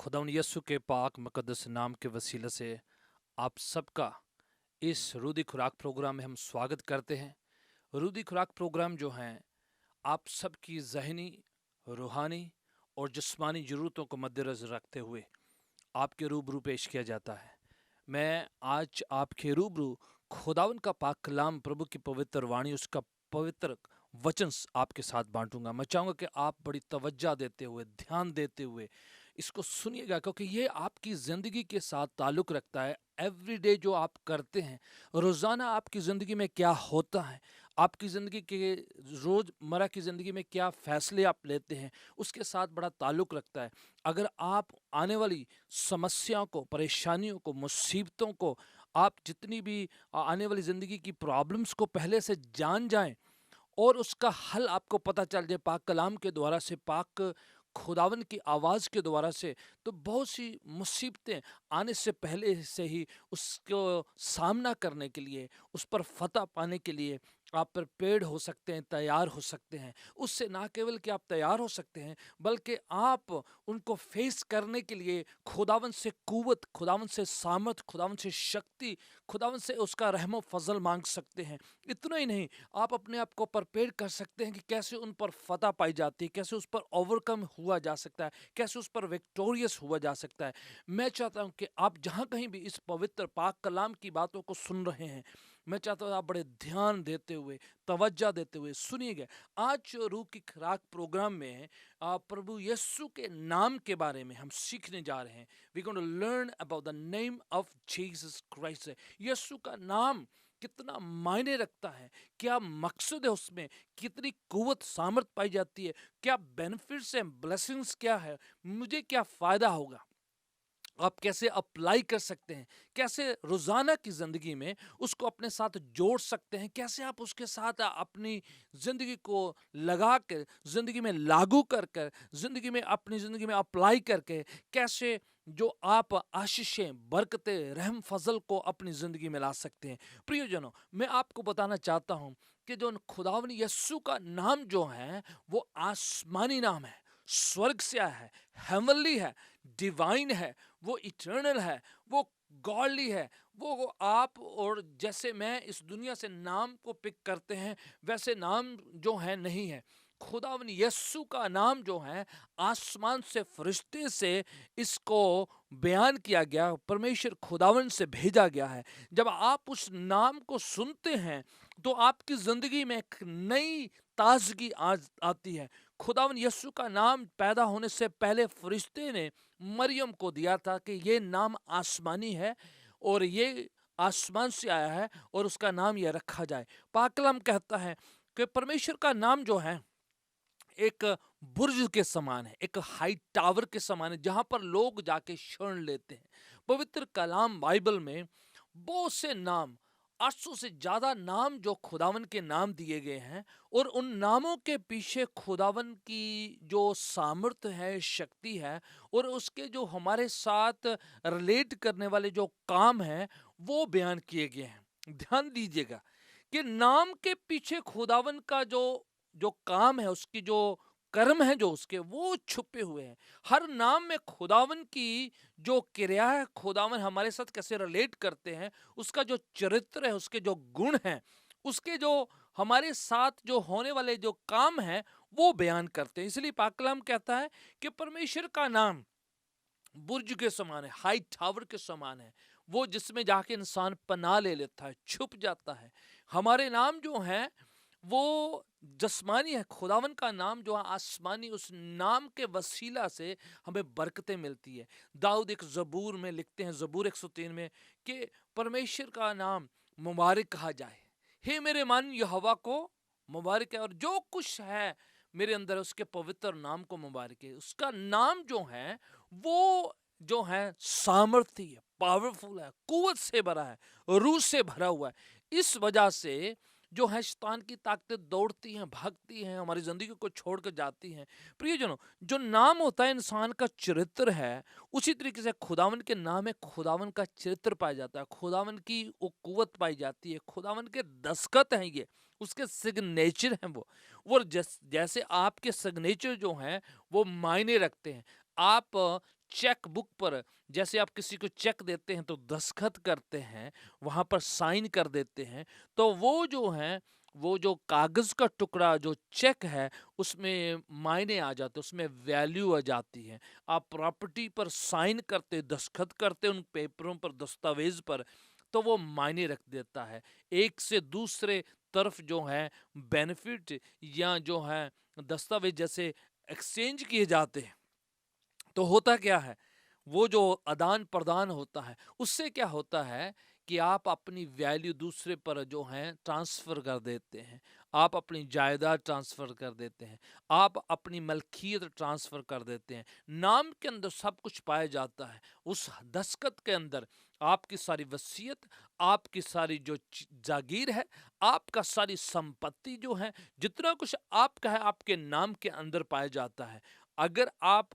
खुदावंद यीशु के पाक मुकद्दस नाम के वसीले से आप सबका इस रूदी खुराक प्रोग्राम में हम स्वागत करते हैं। रूदी खुराक प्रोग्राम जो है आप सबकी ज़हनी, रूहानी और जिस्मानी ज़रूरतों को मद्देनज़र रखते हुए आपके रूबरू पेश किया जाता है। मैं आज आपके रूबरू खुदावंद का पाक कलाम, प्रभु की पवित्र वाणी, उसका पवित्र वचन आपके साथ बांटूंगा। मैं चाहूँगा कि आप बड़ी तवज्जो देते हुए, ध्यान देते हुए इसको सुनिएगा, क्योंकि ये आपकी ज़िंदगी के साथ ताल्लुक़ रखता है। एवरीडे जो आप करते हैं, रोज़ाना आपकी ज़िंदगी में क्या होता है, आपकी ज़िंदगी के रोज़मर्रा की ज़िंदगी में क्या फ़ैसले आप लेते हैं, उसके साथ बड़ा ताल्लुक़ रखता है। अगर आप आने वाली समस्याओं को, परेशानियों को, मुसीबतों को, आप जितनी भी आने वाली ज़िंदगी की प्रॉब्लम्स को पहले से जान जाएं और उसका हल आपको पता चल जाए पाक कलाम के द्वारा से, पाक खुदावन की आवाज़ के द्वारा से, तो बहुत सी मुसीबतें आने से पहले से ही उसको सामना करने के लिए, उस पर फतह पाने के लिए आप प्रिपेयर्ड हो सकते हैं, तैयार हो सकते हैं। उससे ना केवल कि आप तैयार हो सकते हैं, बल्कि आप उनको फेस करने के लिए खुदावन से कुव्वत, खुदावन से सामर्थ, खुदावन से शक्ति, खुदावन से उसका रहम फजल मांग सकते हैं। इतना ही नहीं, आप अपने आप को प्रिपेयर कर सकते हैं कि कैसे उन पर फतह पाई जाती है, कैसे उस पर ओवरकम हुआ जा सकता है, कैसे उस पर विक्टोरियस हुआ जा सकता है। मैं चाहता हूं कि आप जहां कहीं भी इस पवित्र पाक कलाम की बातों को सुन रहे हैं, मैं चाहता हूं आप बड़े ध्यान देते हुए, तवज्जो देते हुए सुनिएगा। आज रूह की खुराक प्रोग्राम में प्रभु यीशु के नाम के बारे में हम सीखने जा रहे हैं। We going to learn about the name of Jesus Christ. यीशु का नाम कितना मायने रखता है, क्या मकसद है उसमें, कितनी कुव्वत सामर्थ पाई जाती है, क्या बेनिफिट्स हैं, ब्लेसिंग्स क्या है, मुझे क्या फ़ायदा होगा, आप कैसे अप्लाई कर सकते हैं, कैसे रोज़ाना की ज़िंदगी में उसको अपने साथ जोड़ सकते हैं, कैसे आप उसके साथ अपनी ज़िंदगी को लगा कर, ज़िंदगी में लागू कर कर, ज़िंदगी में, अपनी ज़िंदगी में अप्लाई करके, कैसे जो आप आशीषें, बरकतें, रहम फजल को अपनी ज़िंदगी में ला सकते हैं। प्रियजनों, मैं आपको बताना चाहता हूँ कि जो खुदावन यस्सु का नाम जो है वो आसमानी नाम है, स्वर्ग से आया है, हेवनली है, डिवाइन है, वो इटर्नल है, वो गॉडली है। वो आप और जैसे मैं इस दुनिया से नाम को पिक करते हैं, वैसे नाम जो है नहीं है। खुदावन यस्सु का नाम जो है आसमान से, फरिश्ते से इसको बयान किया गया, परमेश्वर खुदावन से भेजा गया है। जब आप उस नाम को सुनते हैं तो आपकी ज़िंदगी में एक नई ताजगी आती है। खुदावन यस्सु का नाम पैदा होने से पहले फरिश्ते ने मरियम को दिया था कि ये नाम आसमानी है और ये आसमान से आया है और उसका नाम ये रखा जाए। पाक कलाम कहता है कि परमेश्वर का नाम जो है एक बुर्ज के समान है, एक हाई टावर के समान है, जहां पर लोग जाके शरण लेते हैं। पवित्र कलाम बाइबल में बहुत से नाम, 800 से ज्यादा नाम जो खुदावन के नाम दिए गए हैं, और उन नामों के पीछे खुदावन की जो सामर्थ्य है, शक्ति है, और उसके जो हमारे साथ रिलेट करने वाले जो काम हैं वो बयान किए गए हैं। ध्यान दीजिएगा कि नाम के पीछे खुदावन का जो जो काम है, उसकी जो कर्म है, जो उसके वो छुपे हुए हैं। हर नाम में खुदावन की जो क्रिया है, खुदावन हमारे साथ कैसे रिलेट करते हैं, उसका जो चरित्र है, उसके जो गुण हैं, उसके जो हमारे साथ जो होने वाले जो काम हैं वो बयान करते हैं। इसलिए पाक कलाम कहता है कि परमेश्वर का नाम बुर्ज के समान है, हाई टावर के समान है, वो जिसमें जाके इंसान पनाह ले लेता है, छुप जाता है। हमारे नाम जो हैं वो जस्मानी है, खुदावन का नाम जो है आसमानी। उस नाम के वसीला से हमें बरकतें मिलती है। दाऊद एक ज़बूर में लिखते हैं, ज़बूर 103 में, कि परमेश्वर का नाम मुबारक कहा जाए। हे मेरे मन यहोवा को मुबारक है, और जो कुछ है मेरे अंदर उसके पवित्र नाम को मुबारक है। उसका नाम जो है वो जो है सामर्थ्य है, पावरफुल है, कुवत से भरा है, रूह से भरा हुआ है। इस वजह से जो है शैतान की ताकतें दौड़ती हैं, भागती हैं, हमारी ज़िंदगी को छोड़कर जाती हैं। प्रियजनों, जो नाम होता है इंसान का चरित्र है, उसी तरीके से खुदावन के नाम में खुदावन का चरित्र पाया जाता है, खुदावन की वो कुवत पाई जाती है, खुदावन के दस्तखत हैं, ये उसके सिग्नेचर हैं। वो जैसे आपके सिग्नेचर जो हैं वो मायने रखते हैं। आप चेक बुक पर जैसे आप किसी को चेक देते हैं तो दस्तखत करते हैं, वहाँ पर साइन कर देते हैं, तो वो जो कागज़ का टुकड़ा जो चेक है उसमें मायने आ जाते हैं, उसमें वैल्यू आ जाती है। आप प्रॉपर्टी पर साइन करते, दस्तखत करते उन पेपरों पर, दस्तावेज पर, तो वो मायने रख देता है। एक से दूसरे तरफ जो है बेनिफिट या जो है दस्तावेज जैसे एक्सचेंज किए जाते हैं, तो होता क्या है, वो जो आदान प्रदान होता है उससे क्या होता है कि आप अपनी वैल्यू दूसरे पर जो है ट्रांसफर कर देते हैं, आप अपनी जायदाद ट्रांसफर कर देते हैं, आप अपनी मलकियत ट्रांसफर कर देते हैं। नाम के अंदर सब कुछ पाया जाता है। उस दस्तखत के अंदर आपकी सारी वसीयत, आपकी सारी जो जागीर है, आपका सारी संपत्ति जो है, जितना कुछ आपका है आपके नाम के अंदर पाया जाता है। अगर आप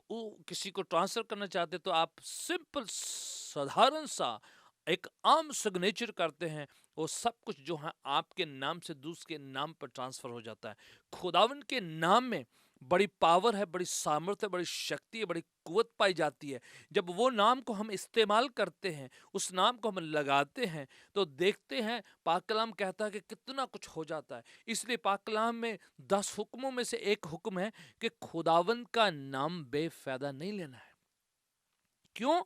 किसी को ट्रांसफर करना चाहते तो आप सिंपल साधारण सा एक आम सिग्नेचर करते हैं, वो सब कुछ जो है आपके नाम से दूसरे के नाम पर ट्रांसफर हो जाता है। खुदावन के नाम में बड़ी पावर है, बड़ी सामर्थ्य है, बड़ी शक्ति है, बड़ी कुवत पाई जाती है। जब वो नाम को हम इस्तेमाल करते हैं, उस नाम को हम लगाते हैं, तो देखते हैं पाक कलाम कहता है कि कितना कुछ हो जाता है। इसलिए पाक कलाम में 10 हुक्मों में से एक हुक्म है कि खुदावन का नाम बेफायदा नहीं लेना है। क्यों?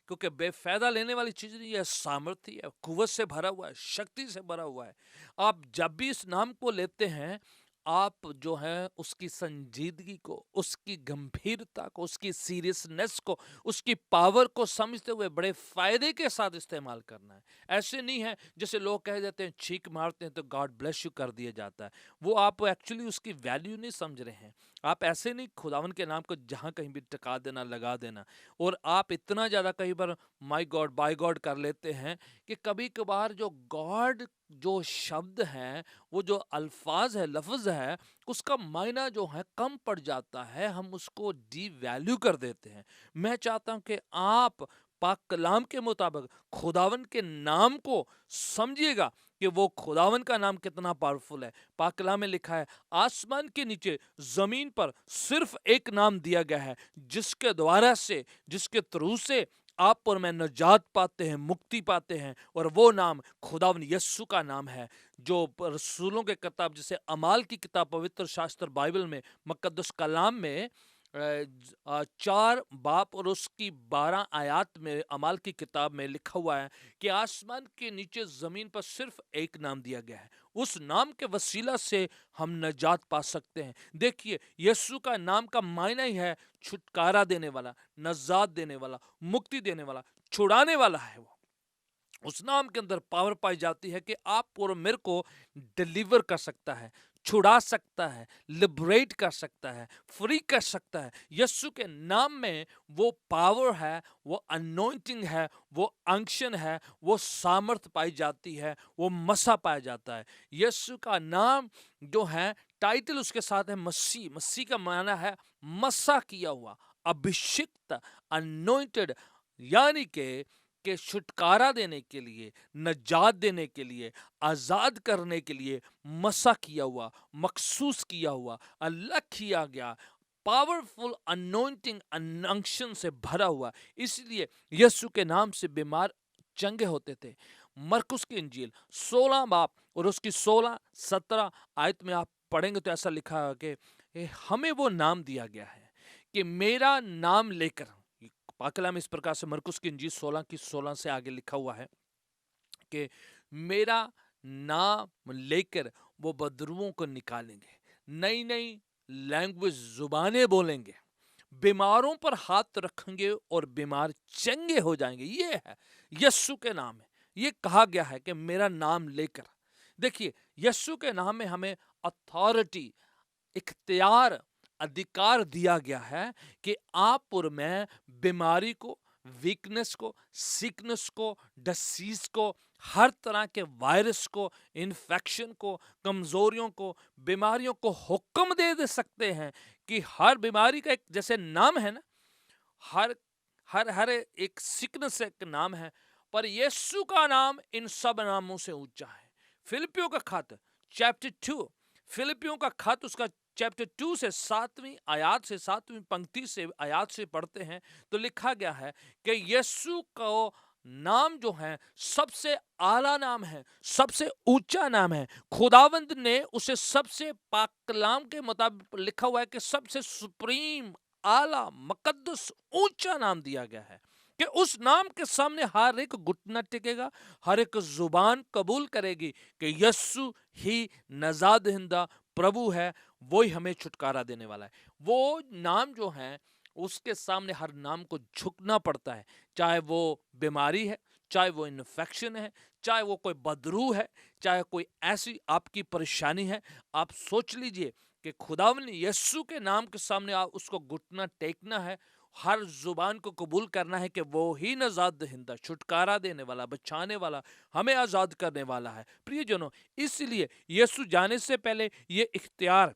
क्योंकि बेफायदा लेने वाली चीज नहीं है, सामर्थ्य है, कुवत से भरा हुआ है, शक्ति से भरा हुआ है। आप जब भी इस नाम को लेते हैं, आप जो है उसकी संजीदगी को, उसकी गंभीरता को, उसकी सीरियसनेस को, उसकी पावर को समझते हुए बड़े फायदे के साथ इस्तेमाल करना है। ऐसे नहीं है जैसे लोग कह देते हैं, छींक मारते हैं तो गॉड ब्लेस यू कर दिया जाता है। वो आप एक्चुअली उसकी वैल्यू नहीं समझ रहे हैं। आप ऐसे नहीं खुदावन के नाम को जहां कहीं भी टका देना, लगा देना। और आप इतना ज़्यादा कई बार माय गॉड, बाय गॉड कर लेते हैं कि कभी कभार जो गॉड जो शब्द है, वो जो अल्फाज है, लफ्ज़ है, उसका मायना जो है कम पड़ जाता है, हम उसको डी वैल्यू कर देते हैं। मैं चाहता हूं कि आप पाक कलाम के मुताबिक खुदावन के नाम को समझिएगा कि वो खुदावन का नाम कितना पावरफुल है। पाक कलाम में लिखा है, आसमान के नीचे जमीन पर सिर्फ एक नाम दिया गया है जिसके द्वारा से, जिसके थ्रू से आप और मैं नजात पाते हैं, मुक्ति पाते हैं, और वो नाम खुदावन यस्सु का नाम है। जो रसूलों के किताब जैसे अमाल की किताब, पवित्र शास्त्र बाइबल में, मुकद्दस कलाम में 4 बाप और उसकी 12 आयात में, अमाल की किताब में लिखा हुआ है कि आसमान के नीचे जमीन पर सिर्फ एक नाम दिया गया है, उस नाम के वसीला से हम नजात पा सकते हैं। देखिए, यीशु का नाम का मायना ही है छुटकारा देने वाला, नजात देने वाला, मुक्ति देने वाला, छुड़ाने वाला है। वो उस नाम के अंदर पावर पाई जाती है कि आप और मेरे को डिलीवर कर सकता है, छुड़ा सकता है, लिबरेट कर सकता है, फ्री कर सकता है। यीशु के नाम में वो पावर है, वो अनोइंटिंग है, वो अंक्शन है, वो सामर्थ पाई जाती है, वो मसा पाया जाता है। यीशु का नाम जो है, टाइटल उसके साथ है मसीह। मसीह का माना है मसा किया हुआ, अभिषिक्त, अनोइंटेड, यानी कि छुटकारा देने के लिए, नजात देने के लिए, आज़ाद करने के लिए मसा किया हुआ, मखसूस किया हुआ, अलग किया गया, पावरफुल अनोइंटिंग, अनंक्शन से भरा हुआ। इसलिए यीशु के नाम से बीमार चंगे होते थे। मरकुस की इंजील 16 बाब और उसकी 16-17 आयत में आप पढ़ेंगे तो ऐसा लिखा है कि हमें वो नाम दिया गया है कि मेरा नाम लेकर, पाकला में इस प्रकार से मरकुस की इंजील 16 की 16 से आगे लिखा हुआ है कि मेरा नाम लेकर वो बदरुओं को निकालेंगे, नई नई लैंग्वेज जुबानें बोलेंगे, बीमारों पर हाथ रखेंगे और बीमार चंगे हो जाएंगे। ये है यस्सु के नाम है। ये कहा गया है कि मेरा नाम लेकर। देखिए, यस्सु के नाम में हमें अथॉरिटी, इख्तियार, अधिकार दिया गया है कि आप और मैं बीमारी को, वीकनेस को, सिकनेस को, डिसीज को, हर तरह के वायरस को, इन्फेक्शन को, कमजोरियों को, बीमारियों को हुक्म दे सकते हैं कि हर बीमारी का एक जैसे नाम है ना, हर हर हर एक सिकनेस एक नाम है, पर यीशु का नाम इन सब नामों से ऊंचा है। फिलिपियों का खत चैप्टर 2 फिलिपियों का खत उसका चैप्टर 2 से 7वीं आयत से 7वीं पंक्ति से आयत से पढ़ते हैं तो लिखा गया है कि यीशु को नाम जो है सबसे आला नाम है, सबसे ऊंचा नाम है। खुदावंद ने उसे सबसे पाक कलाम के मुताबिक लिखा हुआ है कि सबसे सुप्रीम, आला, मुकद्दस, ऊंचा नाम दिया गया है कि उस नाम के सामने हर एक घुटना टिकेगा, हर एक जुबान कबूल करेगी कि यीशु ही नजात दहिंदा प्रभु है, वो ही हमें छुटकारा देने वाला है। वो नाम जो है उसके सामने हर नाम को झुकना पड़ता है, चाहे वो बीमारी है, चाहे वो इन्फेक्शन है, चाहे वो कोई बदरू है, चाहे कोई ऐसी आपकी परेशानी है। आप सोच लीजिए कि खुदावन यीशु के नाम के सामने आप उसको घुटना टेकना है, हर जुबान को कबूल करना है कि वो ही नजात दहिंदा, छुटकारा देने वाला, बचाने वाला, हमें आजाद करने वाला है। प्रियजनों, इसलिए यीशु जाने से पहले ये इख्तियार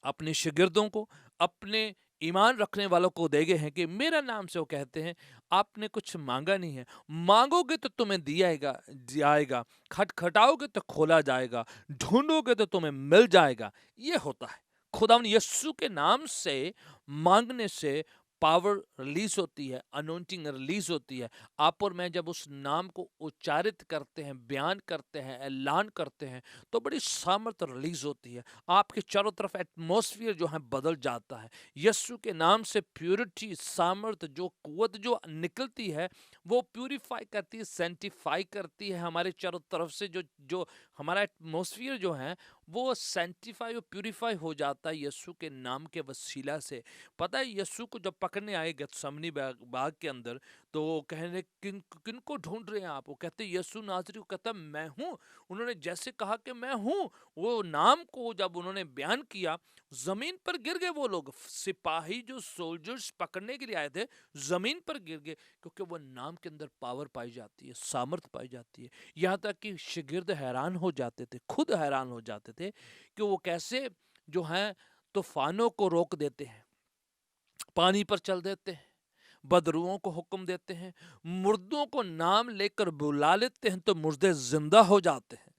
अपने शागिर्दों को, अपने ईमान रखने वालों को दे गए हैं कि मेरा नाम से वो कहते हैं आपने कुछ मांगा नहीं है, मांगोगे तो तुम्हें दिया जाएगा, खटखटाओगे तो खोला जाएगा, ढूंढोगे तो तुम्हें मिल जाएगा। ये होता है खुदावन यीशु के नाम से मांगने से पावर रिलीज होती है, अनोइंटिंग रिलीज होती है। आप और मैं जब उस नाम को उच्चारित करते हैं, बयान करते हैं, ऐलान करते हैं तो बड़ी सामर्थ रिलीज होती है। आपके चारों तरफ एटमॉस्फेयर जो है बदल जाता है। यीशु के नाम से प्योरिटी, सामर्थ, जो कुव्वत जो निकलती है वो प्यूरिफाई करती है, सेंटिफाई करती है हमारे चारों तरफ से। जो जो हमारा एटमॉस्फेयर जो है वो सेंटिफाई और प्यूरिफाई हो जाता है यीशु के नाम के वसीला से। पता है यीशु को जब पकड़ने आए गेत्सेमनी बाग के अंदर तो वो कहने किन किन को ढूंढ रहे हैं आप? वो कहते यीशु नासरी को, कहता मैं हूँ। उन्होंने जैसे कहा कि मैं हूँ, वो नाम को जब उन्होंने बयान किया जमीन पर गिर गए। वो लोग सिपाही जो सोल्जर्स पकड़ने के लिए आए थे जमीन पर गिर गए, क्योंकि वो नाम के अंदर पावर पाई जाती है, सामर्थ पाई जाती है। यहाँ तक कि शागिर्द हैरान हो जाते थे, खुद हैरान हो जाते थे कि वो कैसे जो है तूफानों को रोक देते हैं, पानी पर चल देते हैं, बदरुओं को हुक्म देते हैं, मुर्दों को नाम लेकर बुला लेते हैं तो मुर्दे जिंदा हो जाते हैं।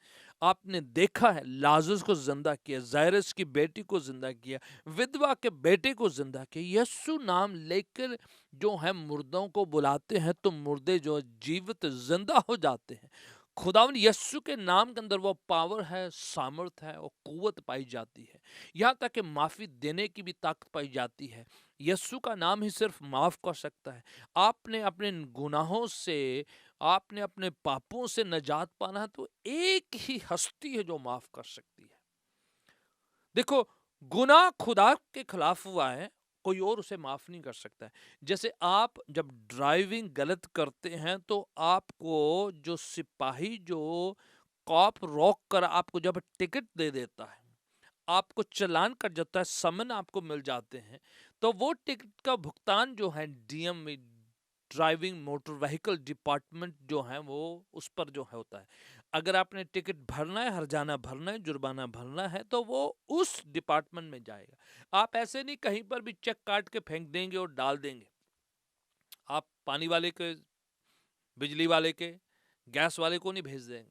आपने देखा है लाजरस को जिंदा किया, जायरस की बेटी को जिंदा किया, विधवा के बेटे को जिंदा किया। यीशु नाम लेकर जो है मुर्दों को बुलाते हैं तो मुर्दे जो जीवित जिंदा हो जाते हैं। खुदावन यीशु के नाम के अंदर वो पावर है, सामर्थ है, वो कुव्वत पाई जाती है। यहाँ तक कि माफ़ी देने की भी ताकत पाई जाती है। यीशु का नाम ही सिर्फ माफ़ कर सकता है। आपने अपने गुनाहों से, आपने अपने पापों से नजात पाना है तो एक ही हस्ती है जो माफ़ कर सकती है। देखो, गुनाह खुदा के खिलाफ हुआ है, कोई और उसे माफ नहीं कर सकता है। जैसे आप जब ड्राइविंग गलत करते हैं तो आपको जो सिपाही, जो कॉप रोक कर आपको जब टिकट दे देता है, आपको चालान कट जाता है, समन आपको मिल जाते हैं, तो वो टिकट का भुगतान जो है DM driving motor vehicle department जो है वो उस पर जो है होता है। अगर आपने टिकट भरना है, हर्जाना भरना है, जुर्माना भरना है तो वो उस डिपार्टमेंट में जाएगा। आप ऐसे नहीं कहीं पर भी चेक काट के फेंक देंगे और डाल देंगे। आप पानी वाले के, बिजली वाले के, गैस वाले को नहीं भेज देंगे,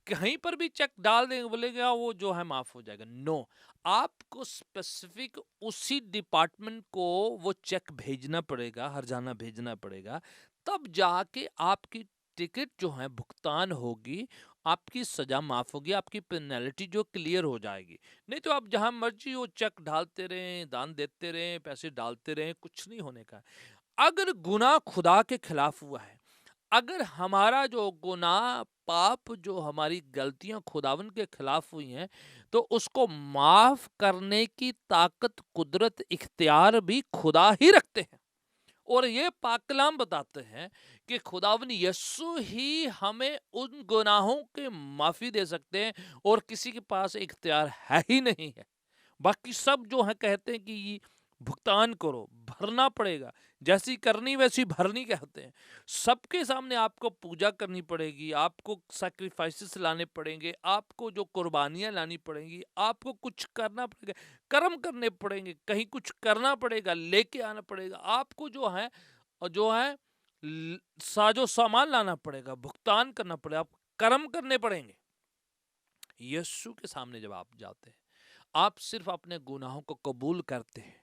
कहीं पर भी चेक डाल देंगे बोलेगा वो जो है माफ हो जाएगा। नो, आपको स्पेसिफिक उसी डिपार्टमेंट को वो चेक भेजना पड़ेगा, हर्जाना भेजना पड़ेगा, तब जाके आपकी टिकट जो है भुगतान होगी, आपकी सजा माफ होगी, आपकी पेनल्टी जो क्लियर हो जाएगी। नहीं तो आप जहां मर्जी वो चेक डालते रहें, दान देते रहें, पैसे डालते रहें, कुछ नहीं होने का। अगर गुनाह खुदा के खिलाफ हुआ है, अगर हमारा जो गुनाह, पाप, जो हमारी गलतियां खुदावन के खिलाफ हुई हैं, तो उसको माफ करने की ताकत, कुदरत, इख्तियार भी खुदा ही रखते हैं। और ये पाक कलाम बताते हैं कि खुदावन यीशु ही हमें उन गुनाहों के माफी दे सकते हैं और किसी के पास इख्तियार है ही नहीं है। बाकी सब जो है कहते हैं कि ये भुगतान करो, भरना पड़ेगा, जैसी करनी वैसी भरनी कहते हैं। सबके सामने आपको पूजा करनी पड़ेगी, आपको सैक्रिफाइसेस लाने पड़ेंगे, आपको जो कुर्बानियां लानी पड़ेंगी, आपको कुछ करना पड़ेगा, कर्म करने पड़ेंगे, कहीं कुछ करना पड़ेगा, लेके आना पड़ेगा, आपको जो है साजो सामान लाना पड़ेगा, भुगतान करना पड़ेगा, आप कर्म करने पड़ेंगे। यीशु के सामने जब आप जाते हैं آپ صرف اپنے گناہوں کو قبول کرتے ہیں،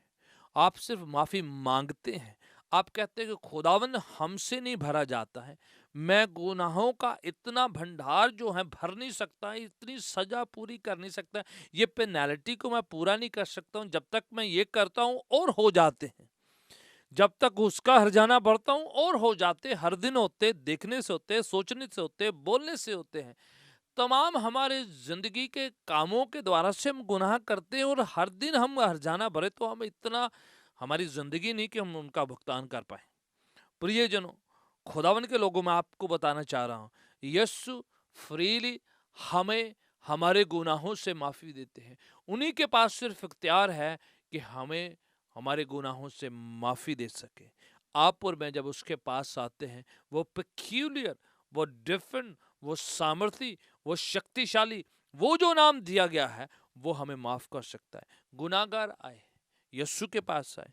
آپ صرف معافی مانگتے ہیں، آپ کہتے ہیں کہ خداوند ہم سے نہیں بھرا جاتا ہے، میں گناہوں کا اتنا بھنڈار جو ہے بھر نہیں سکتا، اتنی سزا پوری کر نہیں سکتا، یہ پینالٹی کو میں پورا نہیں کر سکتا ہوں، جب تک میں یہ کرتا ہوں اور ہو جاتے ہیں، جب تک اس کا ہرجانہ بڑھتا ہوں اور ہو جاتے، ہر دن ہوتے، دیکھنے سے ہوتے، سوچنے سے ہوتے، بولنے سے ہوتے ہیں، تمام ہمارے زندگی کے کاموں کے دوارا سے ہم گناہ کرتے ہیں، اور ہر دن ہم ہرجانہ بھرے تو ہم اتنا ہماری زندگی نہیں کہ ہم ان کا بھگتان کر پائیں۔ پریے جنوں، خداون کے لوگوں میں آپ کو بتانا چاہ رہا ہوں، یسو فریلی ہمیں ہمارے گناہوں سے معافی دیتے ہیں، انہی کے پاس صرف اختیار ہے کہ ہمیں ہمارے گناہوں سے معافی دے سکے۔ آپ اور میں جب اس کے پاس آتے ہیں، وہ پیکیولر، وہ ڈیفرنٹ، وہ سامرتھی، وہ شکتی شالی، وہ جو نام دیا گیا ہے وہ ہمیں معاف کر سکتا ہے۔ گناہگار آئے، یسو کے پاس آئے،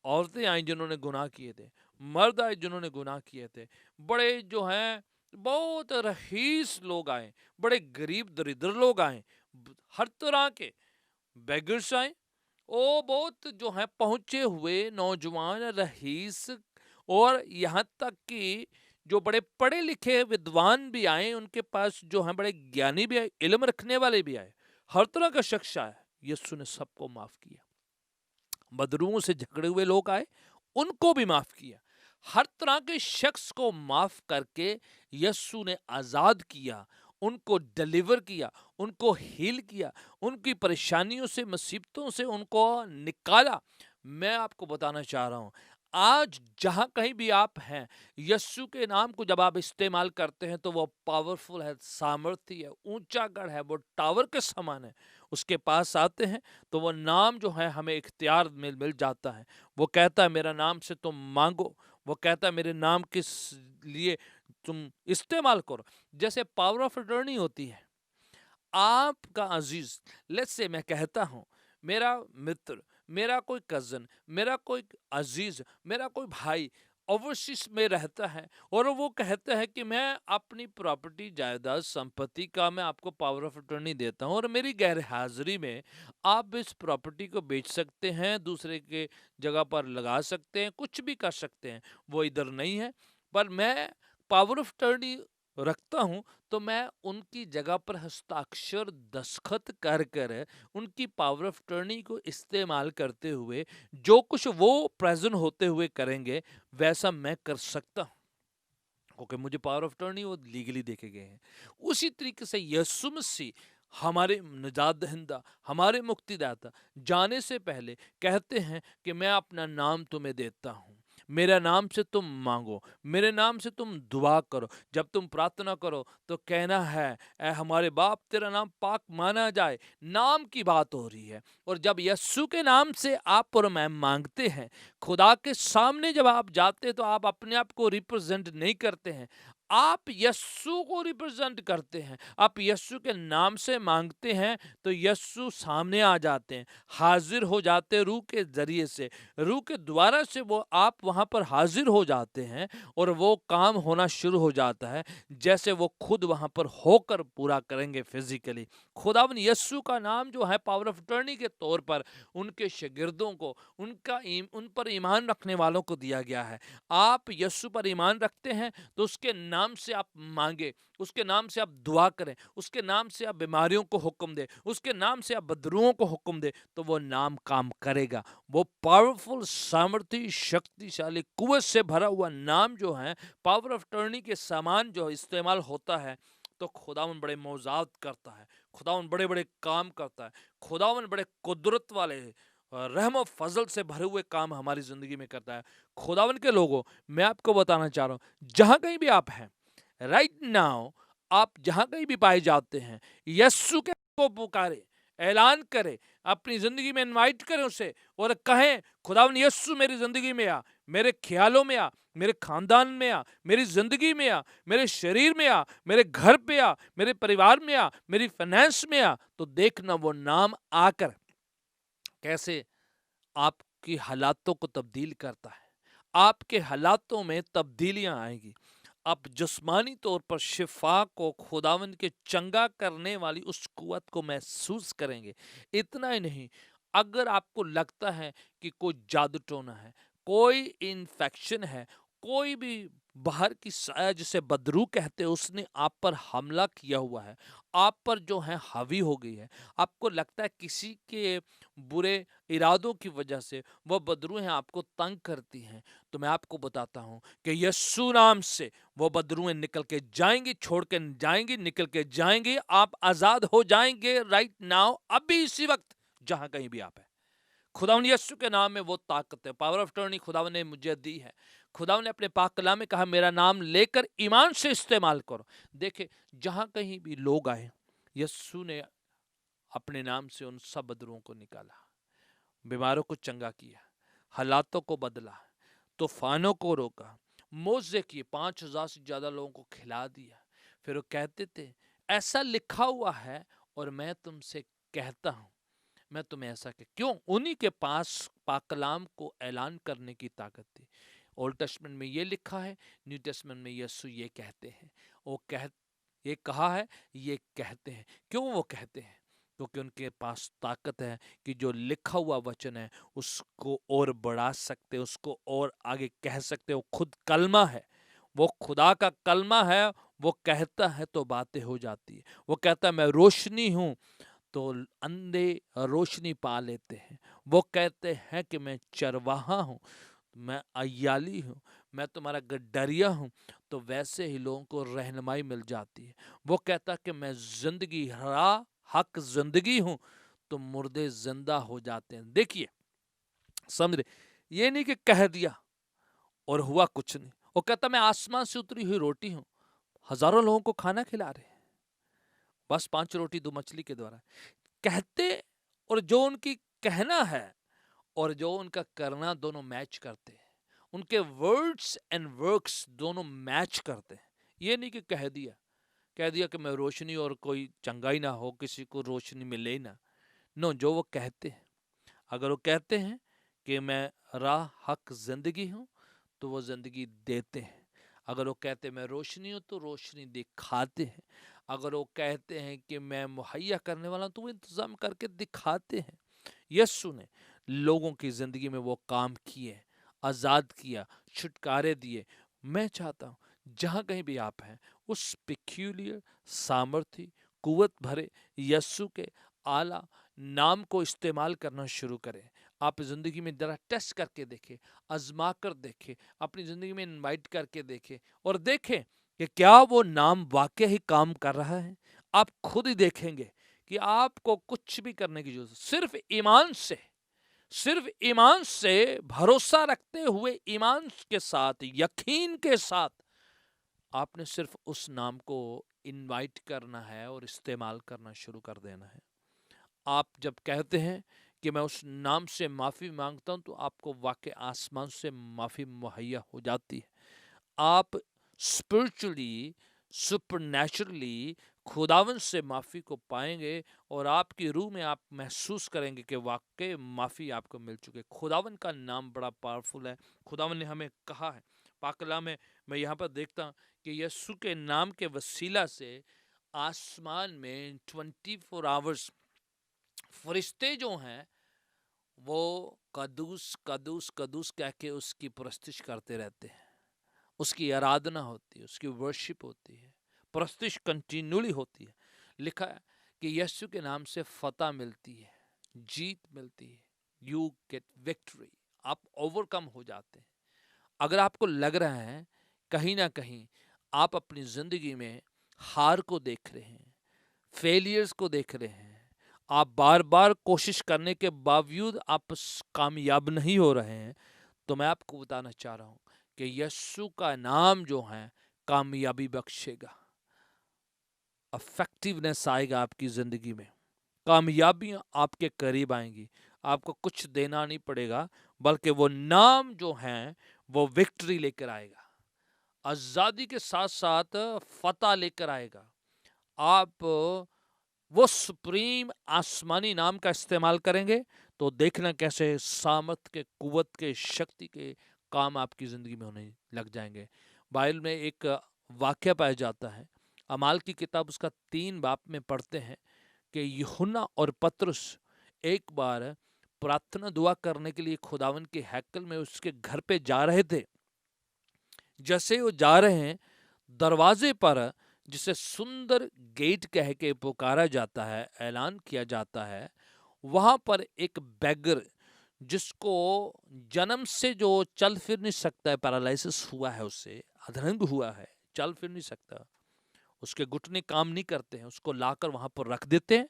عورتیں آئیں جنہوں نے گناہ کیے تھے، مرد آئے جنہوں نے گناہ کیے تھے، بڑے جو ہیں بہت رئیس لوگ آئیں، بڑے غریب دریدر لوگ آئیں، ہر طرح کے بیگرس آئیں، او بہت جو ہیں پہنچے ہوئے نوجوان رئیس، اور یہاں تک کہ جو بڑے پڑھے لکھے ودوان بھی آئیں، ان کے پاس جو ہیں بڑے گیانی بھی آئے، علم رکھنے والے بھی آئے، ہر طرح کا شخص آئے، یسو نے سب کو معاف کیا۔ بدروؤں سے جھگڑے ہوئے لوگ آئے، ان کو بھی معاف کیا، ہر طرح کے شخص کو معاف کر کے یسو نے آزاد کیا، ان کو ڈیلیور کیا، ان کو ہیل کیا، ان کی پریشانیوں سے، مصیبتوں سے ان کو نکالا۔ میں آپ کو بتانا چاہ رہا ہوں، آج جہاں کہیں بھی آپ ہیں، یسو کے نام کو جب آپ استعمال کرتے ہیں تو وہ پاورفل ہے، سامرتھی ہے، اونچا گڑھ ہے، وہ ٹاور کے سامان ہے۔ اس کے پاس آتے ہیں تو وہ نام جو ہے ہمیں اختیار مل جاتا ہے، وہ کہتا ہے میرا نام سے تم مانگو، وہ کہتا ہے میرے نام کے لیے تم استعمال کرو۔ جیسے پاور آف اٹرنی ہوتی ہے، آپ کا عزیز، لیٹس سے میں کہتا ہوں میرا متر، میرا کوئی کزن، میرا کوئی عزیز، میرا کوئی بھائی اوورسیز میں رہتا ہے، اور وہ کہتا ہے کہ میں اپنی پراپرٹی، جائیداد، سمپتی کا میں آپ کو پاور آف اٹرنی دیتا ہوں، اور میری غیر حاضری میں آپ اس پراپرٹی کو بیچ سکتے ہیں، دوسرے کے جگہ پر لگا سکتے ہیں، کچھ بھی کر سکتے ہیں، وہ ادھر نہیں ہے، پر میں پاور آف اٹرنی رکھتا ہوں، تو میں ان کی جگہ پر ہستاکشر دستخط کر ان کی پاور آف ٹرنی کو استعمال کرتے ہوئے جو کچھ وہ پریزنٹ ہوتے ہوئے کریں گے ویسا میں کر سکتا ہوں، کیونکہ مجھے پاور آف ٹرنی وہ لیگلی دیکھے گئے ہیں۔ اسی طریقے سے یسوع مسیح ہمارے نجات دہندہ، ہمارے مکتی داتا، جانے سے پہلے کہتے ہیں کہ میں اپنا نام تمہیں دیتا ہوں، میرا نام سے تم مانگو، میرے نام سے تم دعا کرو، جب تم پرارتھنا کرو تو کہنا ہے اے ہمارے باپ تیرا نام پاک مانا جائے۔ نام کی بات ہو رہی ہے، اور جب یسوع کے نام سے آپ اور میں مانگتے ہیں، خدا کے سامنے جب آپ جاتے تو آپ اپنے آپ کو ریپرزینٹ نہیں کرتے ہیں، آپ یسوع کو ریپرزینٹ کرتے ہیں، آپ یسوع کے نام سے مانگتے ہیں تو یسوع سامنے آ جاتے ہیں، حاضر ہو جاتے روح کے ذریعے سے، روح کے دوارا سے وہ آپ وہاں پر حاضر ہو جاتے ہیں، اور وہ کام ہونا شروع ہو جاتا ہے جیسے وہ خود وہاں پر ہو کر پورا کریں گے فزیکلی۔ خداوند یسوع کا نام جو ہے پاور آف اٹرنی کے طور پر ان کے شاگردوں کو، ان پر ایمان رکھنے والوں کو دیا گیا ہے۔ آپ یسوع پر ایمان رکھتے ہیں تو اس کے نام سے آپ مانگے، اس کے نام سے آپ دعا کریں، اس کے نام سے آپ بیماریوں کو حکم دیں، اس کے نام سے آپ بدروؤں کو حکم دیں، تو وہ نام کام کرے گا۔ وہ پاورفل، سامرتھی، شکتی شالی، قوت سے بھرا ہوا نام جو ہے، پاور آف ٹرنی کے سامان جو استعمال ہوتا ہے، تو خداوند بڑے معجزات کرتا ہے، خداوند بڑے بڑے کام کرتا ہے، خداوند بڑے قدرت والے رحم و فضل سے بھرے ہوئے کام ہماری زندگی میں کرتا ہے۔ خداوند کے لوگوں، میں آپ کو بتانا چاہ رہا ہوں، جہاں کہیں بھی آپ ہیں رائٹ ناؤ، آپ جہاں کہیں بھی پائے جاتے ہیں، یسوع کے کو پکارے، اعلان کرے، اپنی زندگی میں انوائٹ کریں اسے، اور کہیں خداوند یسوع میری زندگی میں آ، میرے خیالوں میں آ، میرے خاندان میں آ، میری زندگی میں آ، میرے شریر میں آ، میرے گھر پہ آ، میرے پریوار میں آ، میری فائنینس میں آ، تو دیکھنا وہ نام آ کر کیسے آپ کی حالاتوں کو تبدیل کرتا ہے، آپ کے حالاتوں میں تبدیلیاں آئیں گی، आप जिस्मानी तौर पर शिफा को, खुदावंद के चंगा करने वाली उस कुव्वत को महसूस करेंगे। इतना ही नहीं, अगर आपको लगता है कि कोई जादू टोना है, कोई इन्फेक्शन है, कोई भी बाहर की साया जिसे बदरू कहते हैं उसने आप पर हमला किया हुआ है, आप पर जो है हावी हो गई है, आपको लगता है किसी के बुरे इरादों की वजह से वह बदरूहें आपको तंग करती हैं, तो मैं आपको बताता हूं कि यस्सु नाम से वो बदरूहें निकल के जाएंगी, छोड़ के जाएंगी, निकल के जाएंगी। आप आजाद हो जाएंगे राइट नाउ, अभी इसी वक्त, जहां कहीं भी आप है। खुदावन यस्सु के नाम में वो ताकत है, पावर ऑफ टर्नी खुदावन ने मुझे दी है। खुदावन ने अपने पाक कलाम में कहा, मेरा नाम लेकर ईमान से इस्तेमाल करो। देखे, जहां कहीं भी लोग आए, यस्सु ने अपने नाम से उन सब बदरुओं को निकाला, बीमारों को चंगा किया, हालातों को बदला, तूफानों को रोका, मोजे किए, 5,000 से ज्यादा लोगों को खिला दिया। फिर वो कहते थे, ऐसा लिखा हुआ है और मैं तुमसे कहता हूं, मैं तुम्हें ऐसा क्यों? उन्हीं के पास पाक कलाम को ऐलान करने की ताकत थी। ओल्ड टेस्टमेंट में ये लिखा है, न्यू टेस्टमेंट में यीशु ये कहते हैं, वो ये कहा है, ये कहते हैं। क्यों वो कहते हैं? क्योंकि उनके पास ताकत है कि जो लिखा हुआ वचन है उसको और बढ़ा सकते, उसको और आगे कह सकते। वो खुद कलमा है, वो खुदा का कलमा है। वो कहता है तो बातें हो जाती है। वो कहता है मैं रोशनी हूं, तो अंधे रोशनी पा लेते हैं। वो कहते हैं कि मैं चरवाहा हूँ, मैं अय्याली हूँ, मैं तुम्हारा गड्डरिया हूँ, तो वैसे ही लोगों को रहनुमाई मिल जाती है। वो कहता कि मैं जिंदगी हरा हक जिंदगी हूँ, तो मुर्दे जिंदा हो जाते हैं। देखिए, समझ, ये नहीं कि कह दिया और हुआ कुछ नहीं। वो कहता मैं आसमान से उतरी हुई रोटी हूँ, हजारों लोगों को खाना खिला रहे हैं, बस 5 रोटी 2 मछली के द्वारा। कहते और जो उनकी कहना है और जो उनका करना दोनों मैच करते हैं। उनके वर्ड्स एंड वर्क्स दोनों मैच करते हैं। ये नहीं कि कह दिया कि मैं रोशनी और कोई चंगाई ना हो, किसी को रोशनी मिले ही ना। नो, जो वो कहते हैं, अगर वो कहते हैं कि मैं राह हक जिंदगी हूं, तो वो जिंदगी देते हैं। अगर वो कहते हैं मैं रोशनी हूं, तो रोशनी दिखाते हैं। अगर वो कहते हैं कि मैं मुहैया करने वाला हूं, तो वो इंतजाम करके दिखाते हैं। यीशु ने लोगों की जिंदगी में वो काम किए, आजाद किया, छुटकारे दिए। मैं चाहता हूं जहां कहीं भी आप हैं, उस पिक्यूलियर सामर्थ्य कुवत भरे यीशु के आला नाम को इस्तेमाल करना शुरू करें। आप जिंदगी में जरा टेस्ट करके देखें, आजमा कर देखें, अपनी जिंदगी में इनवाइट करके देखें और देखें कि क्या वो नाम वाकई ही काम कर रहा है। आप खुद ही देखेंगे कि आपको कुछ भी करने की जरूरत, सिर्फ ईमान से भरोसा रखते हुए, ईमान के साथ, यकीन के साथ आपने सिर्फ उस नाम को इनवाइट करना है और इस्तेमाल करना शुरू कर देना है। आप जब कहते हैं कि मैं उस नाम से माफ़ी मांगता हूं, तो आपको वाकई आसमान से माफ़ी मुहैया हो जाती है। आप स्पिरिचुअली, सुपरनैचुरली खुदावन से माफ़ी को पाएंगे और आपकी रूह में आप महसूस करेंगे कि वाकई माफ़ी आपको मिल चुकी है। खुदावन का नाम बड़ा पावरफुल है। खुदावन ने हमें कहा है पाक कलाम में, मैं यहाँ पर देखता हूँ कि यीशु के नाम के वसीला से आसमान में 24 आवर्स फरिश्ते जो हैं वो कदूस कदूस कदूस कह के उसकी प्रस्तिश करते रहते हैं। उसकी आराधना होती है, उसकी वर्शिप होती है, प्रस्तिश कंटिन्यूली होती है। लिखा है कि यीशु के नाम से फतह मिलती है, जीत मिलती है, यू गेट विक्ट्री, आप ओवरकम हो जाते हैं। अगर आपको लग रहा है कहीं ना कहीं आप अपनी जिंदगी में हार को देख रहे हैं, फेलियर्स को देख रहे हैं, आप बार बार कोशिश करने के बावजूद आप कामयाब नहीं हो रहे हैं, तो मैं आपको बताना चाह रहा हूँ कि यीशु का नाम जो है कामयाबी बख्शेगा, इफेक्टिवनेस आएगा आपकी ज़िंदगी में, कामयाबियाँ आपके करीब आएंगी। आपको कुछ देना नहीं पड़ेगा, बल्कि वो नाम जो है वो विक्ट्री लेकर आएगा, आज़ादी के साथ साथ फतह लेकर आएगा। आप वो सुप्रीम आसमानी नाम का इस्तेमाल करेंगे तो देखना कैसे सामर्थ के, कुवत के, शक्ति के काम आपकी ज़िंदगी में होने लग जाएंगे। बाइबल में एक वाक्य पाया जाता है। अमाल की किताब उसका 3 बाब में पढ़ते हैं कि यूहन्ना और पतरस एक बार प्रार्थना दुआ करने के लिए खुदावन के हैकल में उसके घर पे जा रहे थे। जैसे वो जा रहे हैं, दरवाजे पर, जिसे सुंदर गेट कह के पुकारा जाता है, ऐलान किया जाता है, वहां पर एक बैगर, जिसको जन्म से जो चल फिर नहीं सकता है, पैरालिसिस हुआ है, उससे अधरंग हुआ है, चल फिर नहीं सकता, उसके घुटने काम नहीं करते हैं, उसको लाकर वहां पर रख देते हैं।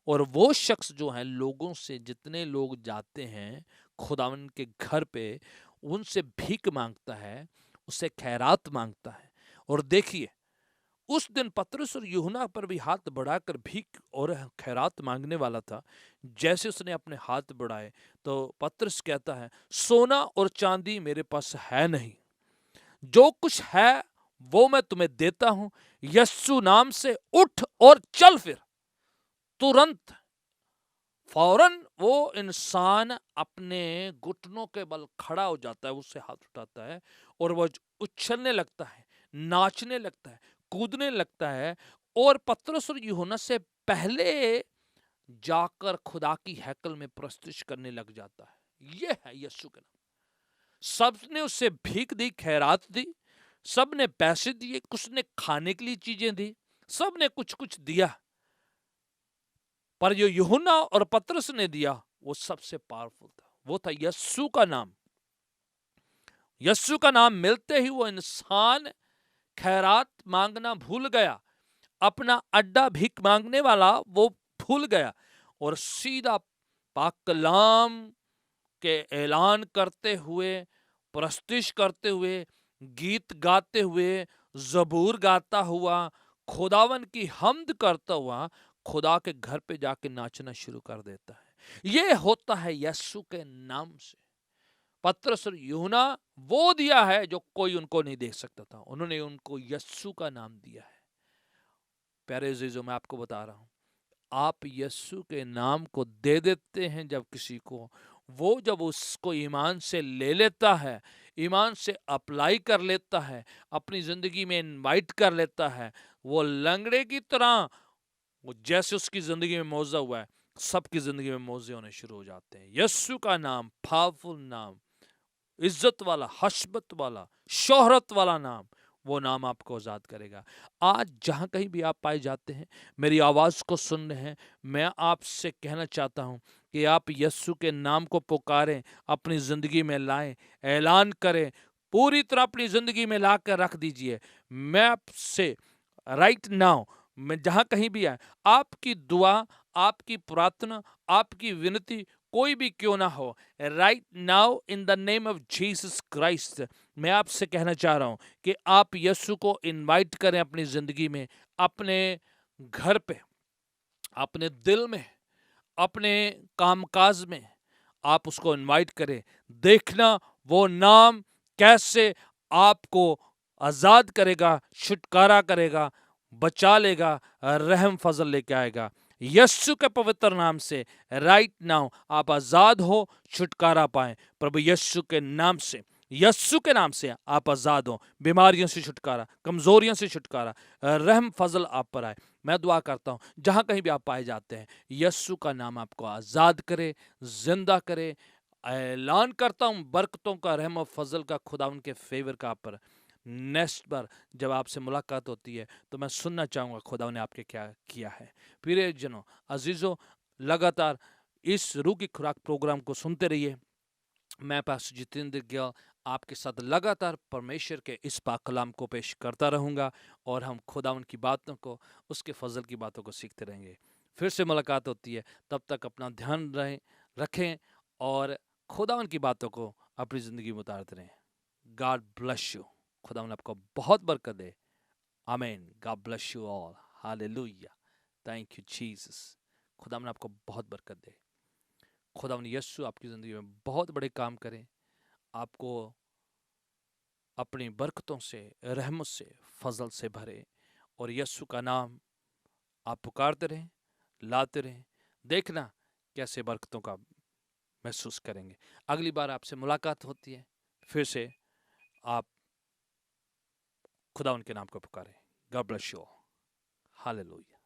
और वो शख्स जो है, लोगों से, जितने लोग जाते हैं खुदावन के घर पे, उनसे भीख मांगता है, उससे खैरात मांगता है। और देखिए, उस दिन पतरस और यूहन्ना पर भी हाथ बढ़ाकर भीख और खैरात मांगने वाला था। जैसे उसने अपने हाथ बढ़ाए तो पतरस कहता है, सोना और चांदी मेरे पास है नहीं, जो कुछ है वो मैं तुम्हें देता हूं, यस्सु नाम से उठ और चल फिर। तुरंत, फौरन वो इंसान अपने घुटनों के बल खड़ा हो जाता है, उससे हाथ उठाता है और वो उछलने लगता है, नाचने लगता है, कूदने लगता है, और पतरस और यूहन्ना से पहले जाकर खुदा की हैकल में प्रस्तुत करने लग जाता है। यह है यीशु का नाम। सबने उससे भीख दी, खैरात दी, सबने पैसे दिए, कुछ ने खाने के लिए चीजें दी, सबने कुछ कुछ दिया, पर जो यूहन्ना और पतरस ने दिया वो सबसे पावरफुल था। वो था यस्सु का नाम। यस्सु का नाम मिलते ही वो इंसान खैरात मांगना भूल गया, अपना अड्डा भीख मांगने वाला वो भूल गया, और सीधा पाक कलाम के ऐलान करते हुए, प्रस्तुत करते हुए, गीत गाते हुए, जबूर गाता हुआ, खुदावन की हमद करता हुआ खुदा के घर पे जाके नाचना शुरू कर देता है। ये होता है यीशु के नाम से। पतरस और यूहन्ना वो दिया है जो कोई उनको नहीं दे सकता था, उन्होंने उनको यीशु का नाम दिया है। प्यारे अजीजों, मैं आपको बता रहा हूं, आप यीशु के नाम को दे देते हैं जब किसी को, वो जब उसको ईमान से ले लेता है, ईमान से अप्लाई कर लेता है, अपनी जिंदगी में इनवाइट कर लेता है, वो लंगड़े की तरह, वो जैसे उसकी जिंदगी में मौजा हुआ है, सबकी जिंदगी में मौजे होने शुरू हो जाते हैं। यीशु का नाम पावरफुल नाम, इज्जत वाला, हशबत वाला, शोहरत वाला नाम, वो नाम आपको आज़ाद करेगा। आज जहाँ कहीं भी आप पाए जाते हैं, मेरी आवाज़ को सुन रहे हैं, मैं आपसे कहना चाहता हूँ कि आप यीशु के नाम को पुकारें, अपनी ज़िंदगी में लाएं, ऐलान करें, पूरी तरह अपनी ज़िंदगी में ला कर रख दीजिए। मैं आपसे राइट नाउ, मैं जहाँ कहीं भी आए, आपकी दुआ, आपकी प्रार्थना, आपकी विनती कोई भी क्यों ना हो, right now in the name of Jesus Christ, मैं आपसे कहना चाह रहा हूं कि आप यीशु को इनवाइट करें अपनी जिंदगी में, अपने घर पे, अपने दिल में, अपने कामकाज में, आप उसको इनवाइट करें। देखना वो नाम कैसे आपको आजाद करेगा, छुटकारा करेगा, बचा लेगा, रहम फजल लेके आएगा। यीशु के पवित्र नाम से राइट नाउ आप आजाद हो, छुटकारा पाएं। प्रभु यीशु के नाम से, यीशु के नाम से आप आजाद हो, बीमारियों से छुटकारा, कमजोरियों से छुटकारा, रहम फजल आप पर आए। मैं दुआ करता हूं जहां कहीं भी आप पाए जाते हैं, यीशु का नाम आपको आजाद करे, जिंदा करे। ऐलान करता हूं बरकतों का, रहम और फजल का, खुदा उनके फेवर का आप पर। नेक्स्ट बार जब आपसे मुलाकात होती है तो मैं सुनना चाहूँगा खुदा ने आपके क्या किया है। प्रिय जनों, अजीज़ों, लगातार इस रूह की खुराक प्रोग्राम को सुनते रहिए। मैं पास्टर जितेंद्र गिल आपके साथ लगातार परमेश्वर के इस पाक कलाम को पेश करता रहूँगा, और हम खुदा उनकी बातों को, उसके फजल की बातों को सीखते रहेंगे। फिर से मुलाकात होती है, तब तक अपना ध्यान रखें और खुदा उनकी बातों को अपनी ज़िंदगी में उतारते रहें। God bless you. खुदा आपको बहुत बरकत दे। आमीन। God bless you all. Hallelujah. Thank you Jesus. खुदा आपको बहुत बरकत दे। खुदा यीशु आपकी ज़िंदगी में बहुत बड़े काम करें, आपको अपनी बरकतों से, रहमत से, फजल से भरे, और यीशु का नाम आप पुकारते रहें, लाते रहें। देखना कैसे बरकतों का महसूस करेंगे। अगली बार आपसे मुलाकात होती है, फिर से आप खुदा उनके नाम को पुकारे। God bless you. हालेलुया।